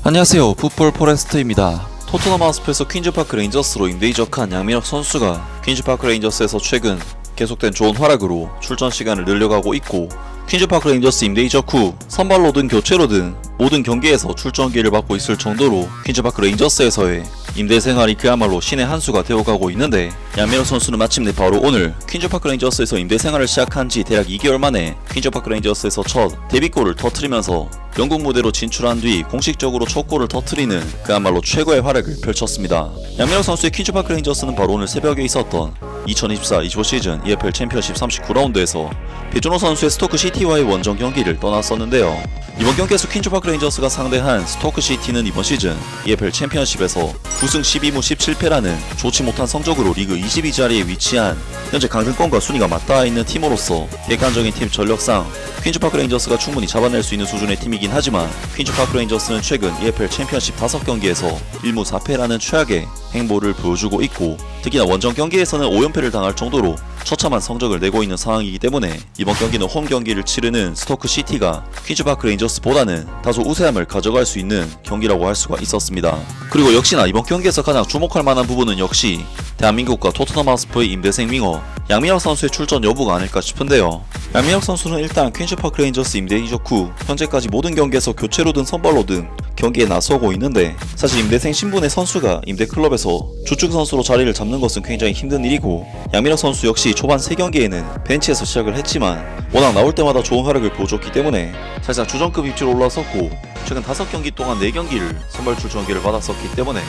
안녕하세요, 풋볼 포레스트입니다. 토트넘 하스퍼에서 퀸즈파크 레인저스로 임대 이적한 양민혁 선수가 퀸즈파크 레인저스에서 최근 계속된 좋은 활약으로 출전 시간을 늘려가고 있고, 퀸즈파크 레인저스 임대 이적 후 선발로든 교체로든 모든 경기에서 출전 기회를 받고 있을 정도로 퀸즈파크 레인저스에서의 임대 생활이 그야말로 신의 한 수가 되어가고 있는데, 양민혁 선수는 마침내 바로 오늘 퀸즈파크 레인저스에서 임대 생활을 시작한 지 대략 2개월 만에 퀸즈파크 레인저스에서 첫 데뷔골을 터뜨리면서 영국 무대로 진출한 뒤 공식적으로 첫 골을 터뜨리는 그야말로 최고의 활약을 펼쳤습니다. 양민혁 선수의 퀸즈파크 레인저스는 바로 오늘 새벽에 있었던 2024-25 시즌 EFL 챔피언십 39라운드에서 배준호 선수의 스토크시티와의 원정 경기를 떠났었는데요. 이번 경기에서 퀸즈파크 레인저스가 상대한 스토크시티는 이번 시즌 EFL 챔피언십에서 9승 12무 17패라는 좋지 못한 성적으로 리그 22자리에 위치한 현재 강등권과 순위가 맞닿아 있는 팀으로서 객관적인 팀 전력상 퀸즈파크 레인저스가 충분히 잡아낼 수 있는 수준의 팀이긴 하지만, 퀸즈파크 레인저스는 최근 EFL 챔피언십 5경기에서 1무 4패라는 최악의 행보를 보여주고 있고, 특히나 원정 경기에서는 5연패를 당할 정도로 처참한 성적을 내고 있는 상황이기 때문에 이번 경기는 홈 경기를 치르는 스토크시티가 퀸즈파크 레인저스보다는 다소 우세함을 가져갈 수 있는 경기라고 할 수가 있었습니다. 그리고 역시나 이번 경기에서 가장 주목할 만한 부분은 역시 대한민국과 토트넘 하스퍼의 임대생 윙어 양민혁 선수의 출전 여부가 아닐까 싶은데요. 양민혁 선수는 일단 퀸즈파크 레인저스 임대 이적 후 현재까지 모든 경기에서 교체로든 선발로든 경기에 나서고 있는데, 사실 임대생 신분의 선수가 임대 클럽에서 주축 선수로 자리를 잡는 것은 굉장히 힘든 일이고, 양민혁 선수 역시 초반 3경기에는 벤치에서 시작을 했지만 워낙 나올 때마다 좋은 활약을 보여줬기 때문에 사실상 주전급 입지로 올라섰고, 최근 5경기 동안 4경기를 선발 출전 기회를 받았었기 때문에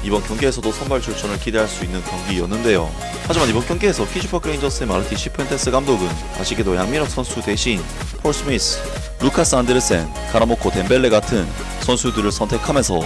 이번 경기에서도 선발 출전을 기대할 수 있는 경기였는데요. 하지만 이번 경기에서 퀸즈파크 레인저스의 마르티 시푸엔테스 감독은 아쉽게도 양민혁 선수 대신 폴 스미스, 루카스 안드레센, 카라모코 덴벨레 같은 선수들을 선택하면서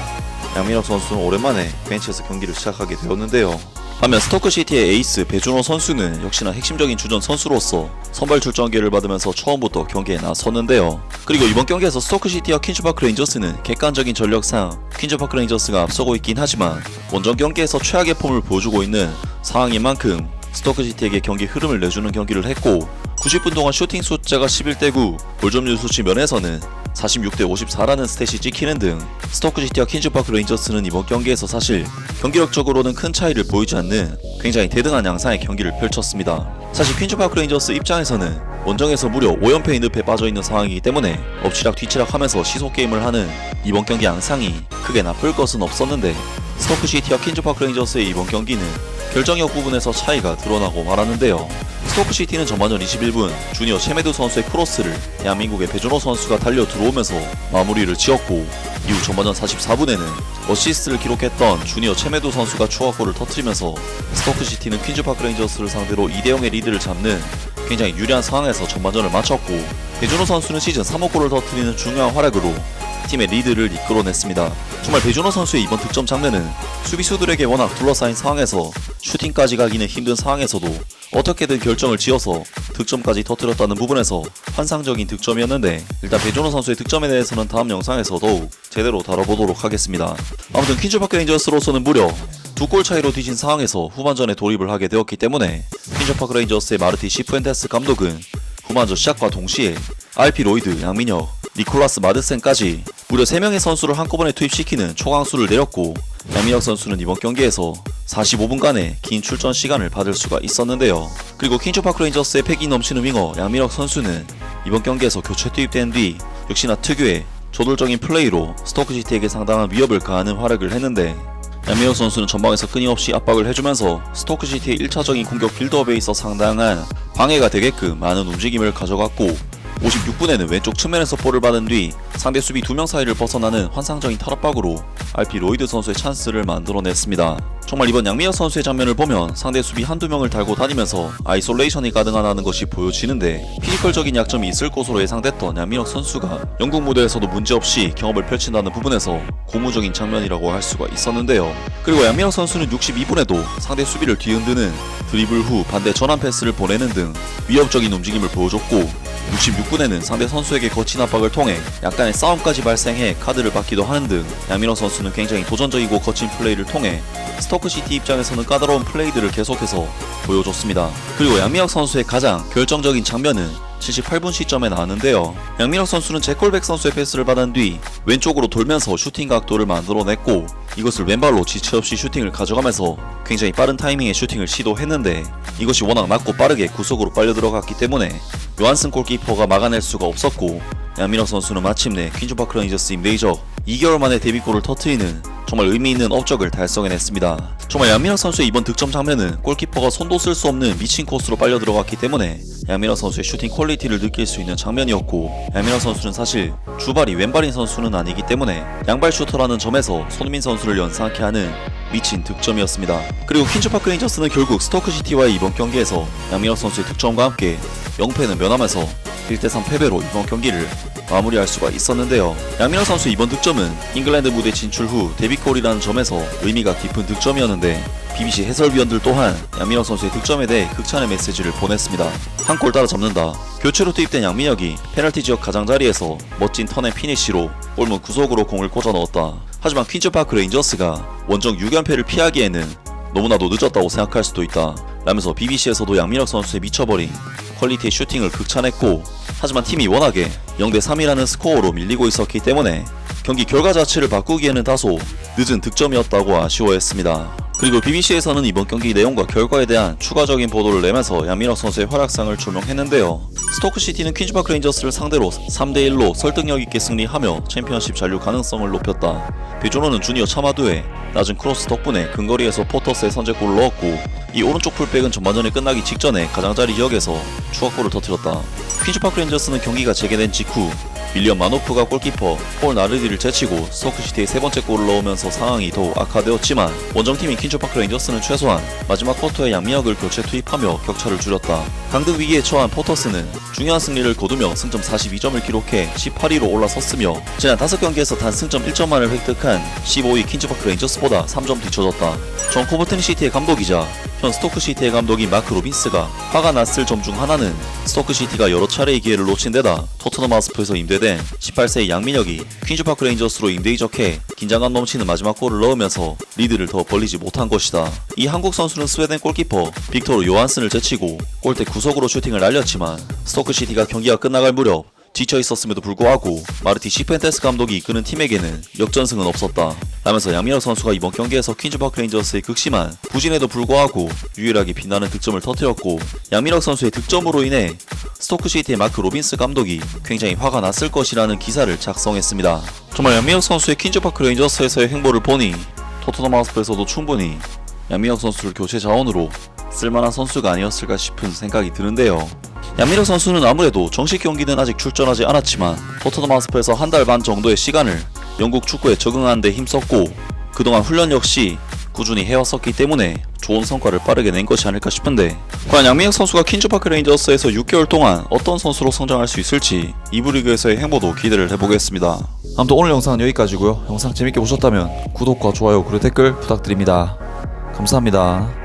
양민혁 선수는 오랜만에 벤치에서 경기를 시작하게 되었는데요. 반면 스토크시티의 에이스 배준호 선수는 역시나 핵심적인 주전 선수로서 선발 출전 기회를 받으면서 처음부터 경기에 나섰는데요. 그리고 이번 경기에서 스토크시티와 퀸즈파크 레인저스는 객관적인 전력상 퀸즈파크 레인저스가 앞서고 있긴 하지만 원정 경기에서 최악의 폼을 보여주고 있는 상황인 만큼 스토크시티에게 경기 흐름을 내주는 경기를 했고, 90분 동안 슈팅 숫자가 11대9, 골점률 수치 면에서는 46대54라는 스탯이 찍히는 등 스토크시티와 퀸즈파크 레인저스는 이번 경기에서 사실 경기력적으로는 큰 차이를 보이지 않는 굉장히 대등한 양상의 경기를 펼쳤습니다. 사실 퀸즈파크 레인저스 입장에서는 원정에서 무려 5연패의 늪에 빠져있는 상황이기 때문에 엎치락 뒤치락 하면서 시소게임을 하는 이번 경기 양상이 크게 나쁠 것은 없었는데, 스토크시티와 퀸즈파크 레인저스의 이번 경기는 결정력 부분에서 차이가 드러나고 말았는데요. 스토크시티는 전반전 21분 주니어 체메드 선수의 크로스를 대한민국의 배준호 선수가 달려 들어오면서 마무리를 지었고, 이후 전반전 44분에는 어시스트를 기록했던 주니어 체메드 선수가 추가골을 터뜨리면서 스토크시티는 퀸즈파크 레인저스를 상대로 2대0의 리드를 잡는 굉장히 유리한 상황에서 전반전을 마쳤고, 배준호 선수는 시즌 3호 골을 터뜨리는 중요한 활약으로 팀의 리드를 이끌어냈습니다. 정말 배준호 선수의 이번 득점 장면은 수비수들에게 워낙 둘러싸인 상황에서 슈팅까지 가기는 힘든 상황에서도 어떻게든 결정을 지어서 득점까지 터뜨렸다는 부분에서 환상적인 득점이었는데, 일단 배준호 선수의 득점에 대해서는 다음 영상에서 더욱 제대로 다뤄보도록 하겠습니다. 아무튼 퀸즈파크 레인저스로서는 무려 2골 차이로 뒤진 상황에서 후반전에 돌입을 하게 되었기 때문에 퀸즈파크 레인저스의 마르티 시푸엔테스 감독은 후반전 시작과 동시에 RP 로이드, 양민혁, 니콜라스 마드센까지 무려 3명의 선수를 한꺼번에 투입시키는 초강수를 내렸고, 양민혁 선수는 이번 경기에서 45분간의 긴 출전 시간을 받을 수가 있었는데요. 그리고 퀸즈파크 레인저스의 패기 넘치는 윙어 양민혁 선수는 이번 경기에서 교체 투입된 뒤 역시나 특유의 저돌적인 플레이로 스토크시티에게 상당한 위협을 가하는 활약을 했는데, 양민혁 선수는 전방에서 끊임없이 압박을 해주면서 스토크시티의 1차적인 공격 빌드업에 있어 상당한 방해가 되게끔 많은 움직임을 가져갔고, 56분에는 왼쪽 측면에서 볼을 받은 뒤 상대 수비 2명 사이를 벗어나는 환상적인 탈압박으로 RP 로이드 선수의 찬스를 만들어냈습니다. 정말 이번 양민혁 선수의 장면을 보면 상대 수비 한두 명을 달고 다니면서 아이솔레이션이 가능하다는 것이 보여지는데, 피지컬적인 약점이 있을 것으로 예상됐던 양민혁 선수가 영국 무대에서도 문제없이 경험을 펼친다는 부분에서 고무적인 장면이라고 할 수가 있었는데요. 그리고 양민혁 선수는 62분에도 상대 수비를 뒤흔드는 드리블 후 반대 전환 패스를 보내는 등 위협적인 움직임을 보여줬고, 66분에는 상대 선수에게 거친 압박을 통해 약간의 싸움까지 발생해 카드를 받기도 하는 등 양민혁 선수는 굉장히 도전적이고 거친 플레이를 통해 스토크시티 입장에서는 까다로운 플레이들을 계속해서 보여줬습니다. 그리고 양민혁 선수의 가장 결정적인 장면은 78분 시점에 나왔는데요. 양민혁 선수는 제콜백 선수의 패스를 받은 뒤 왼쪽으로 돌면서 슈팅 각도를 만들어냈고 이것을 왼발로 지체 없이 슈팅을 가져가면서 굉장히 빠른 타이밍에 슈팅을 시도했는데 이것이 워낙 낮고 빠르게 구석으로 빨려 들어갔기 때문에 요한슨 골키퍼가 막아낼 수가 없었고 양민혁 선수는 마침내 퀸즈파크 레인저스 임대이적 2개월 만에 데뷔골을 터트리는 정말 의미있는 업적을 달성해냈습니다. 정말 양민혁 선수의 이번 득점 장면은 골키퍼가 손도 쓸 수 없는 미친 코스로 빨려 들어갔기 때문에 양민혁 선수의 슈팅 퀄리티를 느낄 수 있는 장면이었고 양민혁 선수는 사실 주발이 왼발인 선수는 아니기 때문에 양발 슈터라는 점에서 손흥민 선수를 연상케 하는 미친 득점이었습니다. 그리고 퀸즈파크 레인저스는 결국 스토크시티와의 이번 경기에서 양민혁 선수의 득점과 함께 0패는 면하면서 1대3 패배로 이번 경기를 마무리할 수가 있었는데요. 양민혁 선수의 이번 득점은 잉글랜드 무대 진출 후 데뷔골이라는 점에서 의미가 깊은 득점이었는데 BBC 해설위원들 또한 양민혁 선수의 득점에 대해 극찬의 메시지를 보냈습니다. 한 골 따라잡는다. 교체로 투입된 양민혁이 페널티 지역 가장자리에서 멋진 턴앤 피니쉬로 골문 구석으로 공을 꽂아 넣었다. 하지만 퀸즈파크 레인저스가 원정 6연패를 피하기에는 너무나도 늦었다고 생각할 수도 있다 라면서 BBC에서도 양민혁 선수의 미쳐버린 퀄리티의 슈팅을 극찬했고 하지만 팀이 워낙에 0대3이라는 스코어로 밀리고 있었기 때문에 경기 결과 자체를 바꾸기에는 다소 늦은 득점이었다고 아쉬워했습니다. 그리고 BBC에서는 이번 경기 내용과 결과에 대한 추가적인 보도를 내면서 양민혁 선수의 활약상을 조명했는데요. 스토크시티는 퀸즈파크 레인저스를 상대로 3대1로 설득력 있게 승리하며 챔피언십 잔류 가능성을 높였다. 비조노는 주니어 차마두의 낮은 크로스 덕분에 근거리에서 포터스의 선제골을 넣었고 이 오른쪽 풀백은 전반전이 끝나기 직전에 가장자리 지역에서 추가골을 터뜨렸다. 퀸즈파크 레인저스는 경기가 재개된 직후 윌리엄 마노프가 골키퍼 폴 나르디를 제치고 스토크시티의 세 번째 골을 넣으면서 상황이 더욱 악화되었지만 원정팀인 퀸즈파크 레인저스는 최소한 마지막 쿼터에 양민혁을 교체 투입하며 격차를 줄였다. 강등 위기에 처한 포터스는 중요한 승리를 거두며 승점 42점을 기록해 18위로 올라섰으며 지난 5경기에서 단 승점 1점만을 획득한 15위 퀸즈파크 레인저스보다 3점 뒤쳐졌다. 존 코버튼 시티의 감독이자 현 스토크시티의 감독인 마크 로빈스가 화가 났을 점 중 하나는 스토크시티가 여러 차례의 기회를 놓친 데다 토트넘 하스퍼에서 임대된 18세의 양민혁이 퀸즈파크 레인저스로 임대 이적해 긴장감 넘치는 마지막 골을 넣으면서 리드를 더 벌리지 못한 것이다. 이 한국 선수는 스웨덴 골키퍼 빅토르 요한슨을 제치고 골대 구석으로 슈팅을 날렸지만 스토크시티가 경기가 끝나갈 무렵 지쳐 있었음에도 불구하고 마르티 시펜테스 감독이 이끄는 팀에게는 역전승은 없었다 라면서 양민혁 선수가 이번 경기에서 퀸즈파크 레인저스의 극심한 부진에도 불구하고 유일하게 빛나는 득점을 터뜨렸고 양민혁 선수의 득점으로 인해 스토크시티의 마크 로빈스 감독이 굉장히 화가 났을 것이라는 기사를 작성했습니다. 정말 양민혁 선수의 퀸즈파크 레인저스에서의 행보를 보니 토트넘 하스퍼에서도 충분히 양민혁 선수를 교체 자원으로 쓸만한 선수가 아니었을까 싶은 생각이 드는데요. 양민혁 선수는 아무래도 정식 경기는 아직 출전하지 않았지만 토트넘 하스퍼에서 한 달 반 정도의 시간을 영국 축구에 적응하는 데 힘썼고 그동안 훈련 역시 꾸준히 해왔었기 때문에 좋은 성과를 빠르게 낸 것이 아닐까 싶은데 과연 양민혁 선수가 퀸즈파크 레인저스에서 6개월 동안 어떤 선수로 성장할 수 있을지 2부 리그에서의 행보도 기대를 해보겠습니다. 아무튼 오늘 영상은 여기까지고요. 영상 재밌게 보셨다면 구독과 좋아요 그리고 댓글 부탁드립니다. 감사합니다.